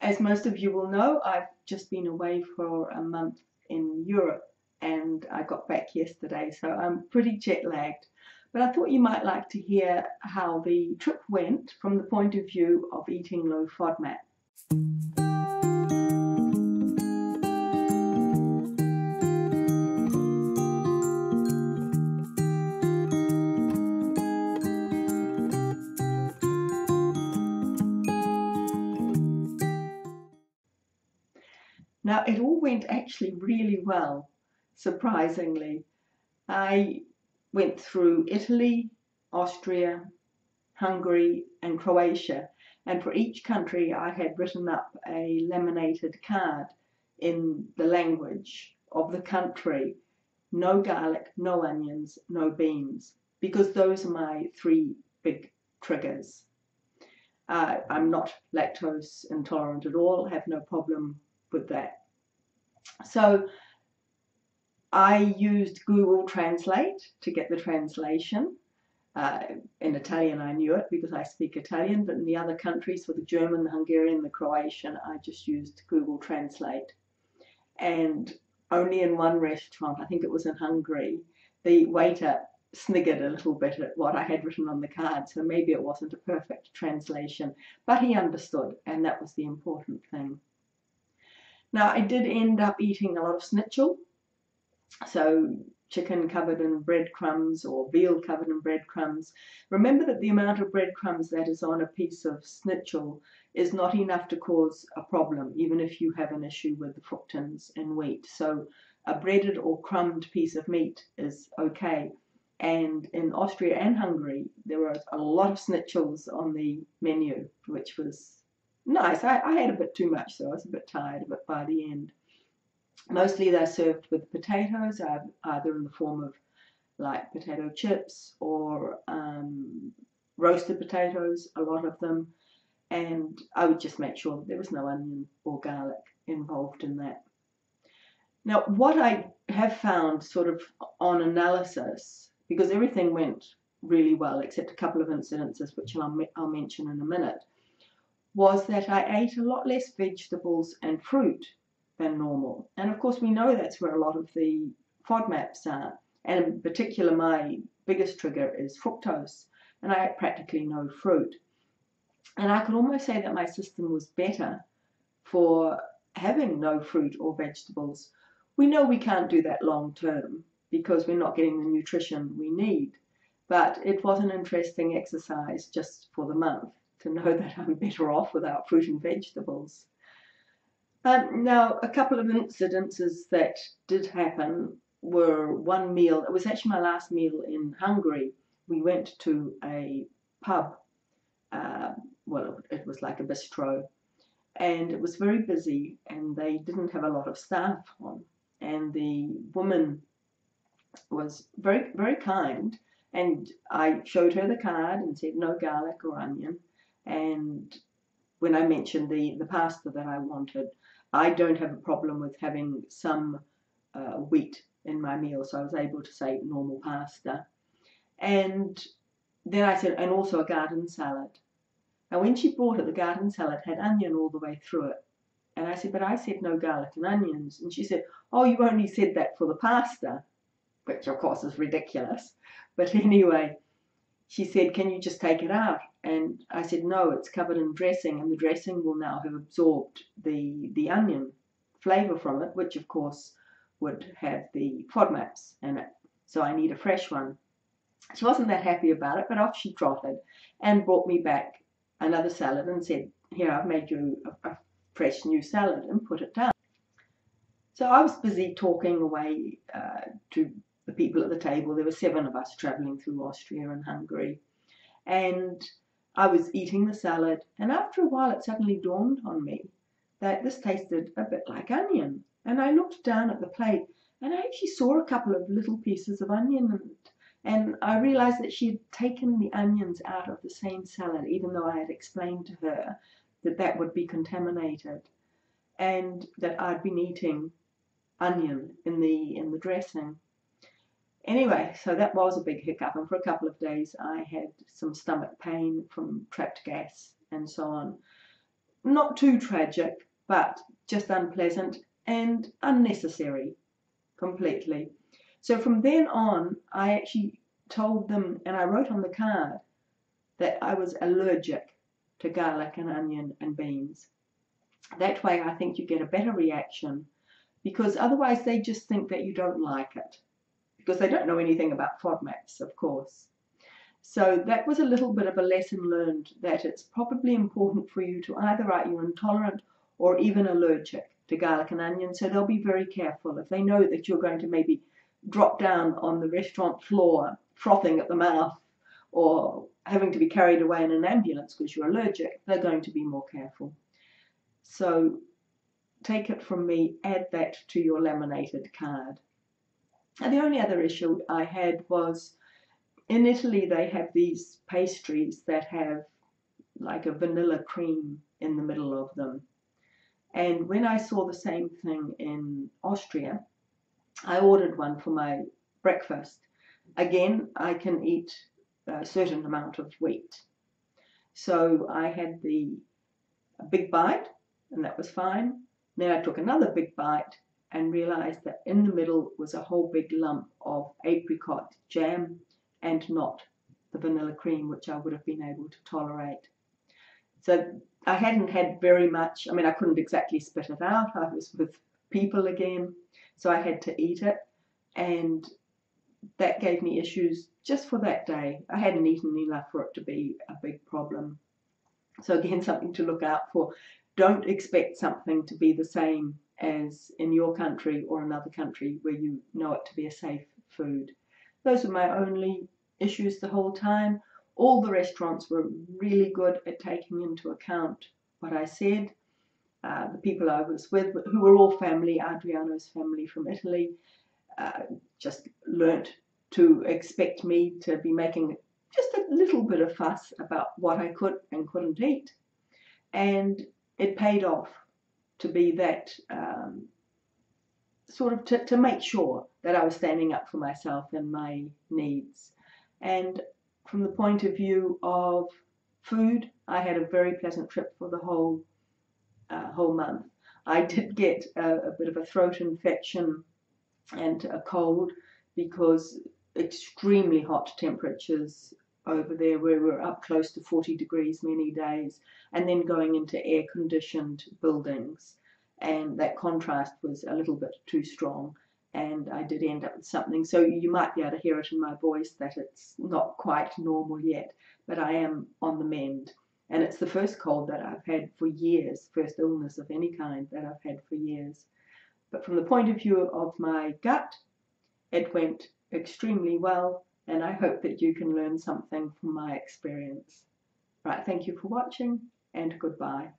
As most of you will know, I've just been away for a month in Europe and I got back yesterday, so I'm pretty jet lagged. But I thought you might like to hear how the trip went from the point of view of eating low FODMAP. Now, it all went actually really well, surprisingly. I went through Italy, Austria, Hungary, and Croatia, and for each country I had written up a laminated card in the language of the country. No garlic, no onions, no beans, because those are my three big triggers. I'm not lactose intolerant at all, have no problem with that. So I used Google Translate to get the translation. In Italian I knew it because I speak Italian, but in the other countries, for the German, the Hungarian, the Croatian, I just used Google Translate. And only in one restaurant, I think it was in Hungary, the waiter sniggered a little bit at what I had written on the card, so maybe it wasn't a perfect translation, but he understood, and that was the important thing. Now, I did end up eating a lot of schnitzel, so chicken covered in breadcrumbs or veal covered in breadcrumbs. Remember that the amount of breadcrumbs that is on a piece of schnitzel is not enough to cause a problem, even if you have an issue with the fructose in wheat. So a breaded or crumbed piece of meat is okay. And in Austria and Hungary, there were a lot of schnitzels on the menu, which was nice. I had a bit too much, so I was a bit tired of it by the end. Mostly they're served with potatoes, either in the form of like potato chips or roasted potatoes, a lot of them. And I would just make sure that there was no onion or garlic involved in that. Now, what I have found sort of on analysis, because everything went really well except a couple of incidences, which I'll mention in a minute, was that I ate a lot less vegetables and fruit than normal. And of course we know that's where a lot of the FODMAPs are. And in particular, my biggest trigger is fructose. And I had practically no fruit. And I could almost say that my system was better for having no fruit or vegetables. We know we can't do that long term because we're not getting the nutrition we need. But it was an interesting exercise just for the month to know that I'm better off without fruit and vegetables. Now, a couple of incidences that did happen were one meal. It was actually my last meal in Hungary. We went to a pub. Well, it was like a bistro. And it was very busy and they didn't have a lot of staff on. And the woman was very, very kind. And I showed her the card and said no garlic or onion. And when I mentioned the pasta that I wanted, I don't have a problem with having some wheat in my meal, so I was able to say normal pasta. And then I said, and also a garden salad. And when she brought it, the garden salad had onion all the way through it. And I said, but I said no garlic and onions. And she said, oh, you only said that for the pasta, which of course is ridiculous. But anyway, she said, can you just take it out? And I said, no, it's covered in dressing, and the dressing will now have absorbed the onion flavour from it, which of course would have the FODMAPs in it. So I need a fresh one. She wasn't that happy about it, but off she trotted and brought me back another salad and said, here, I've made you a fresh new salad, and put it down. So I was busy talking away to the people at the table. There were 7 of us travelling through Austria and Hungary. And I was eating the salad, and after a while it suddenly dawned on me that this tasted a bit like onion. And I looked down at the plate, and I actually saw a couple of little pieces of onion in it. And I realized that she had taken the onions out of the same salad, even though I had explained to her that that would be contaminated, and that I'd been eating onion in the dressing. Anyway, so that was a big hiccup, and for a couple of days I had some stomach pain from trapped gas and so on. not too tragic, but just unpleasant and unnecessary completely. So from then on, I actually told them, and I wrote on the card, that I was allergic to garlic and onion and beans. That way I think you get a better reaction, because otherwise they just think that you don't like it, because they don't know anything about FODMAPs, of course. So that was a little bit of a lesson learned, that it's probably important for you to either write you're intolerant or even allergic to garlic and onion, so they'll be very careful. If they know that you're going to maybe drop down on the restaurant floor frothing at the mouth or having to be carried away in an ambulance because you're allergic, they're going to be more careful. So take it from me, add that to your laminated card. And the only other issue I had was, in Italy they have these pastries that have like a vanilla cream in the middle of them. And when I saw the same thing in Austria, I ordered one for my breakfast. Again, I can eat a certain amount of wheat. So I had a big bite, and that was fine. Then I took another big bite and realized that in the middle was a whole big lump of apricot jam and not the vanilla cream, which I would have been able to tolerate. So I hadn't had very much. I mean, I couldn't exactly spit it out. I was with people again, so I had to eat it, and that gave me issues just for that day. I hadn't eaten enough for it to be a big problem. So again, something to look out for. Don't expect something to be the same as in your country or another country where you know it to be a safe food. Those were my only issues the whole time. All the restaurants were really good at taking into account what I said. The people I was with, who were all family, Adriano's family from Italy, just learnt to expect me to be making just a little bit of fuss about what I could and couldn't eat. And it paid off to be that sort of to make sure that I was standing up for myself and my needs. And from the point of view of food, I had a very pleasant trip for the whole month. I did get a bit of a throat infection and a cold because extremely hot temperatures over there, where we're up close to 40 degrees many days, and then going into air-conditioned buildings, and that contrast was a little bit too strong, and I did end up with something. So you might be able to hear it in my voice that it's not quite normal yet, but I am on the mend. And it's the first cold that I've had for years, first illness of any kind that I've had for years. But from the point of view of my gut, it went extremely well, and I hope that you can learn something from my experience. Right, thank you for watching, and goodbye.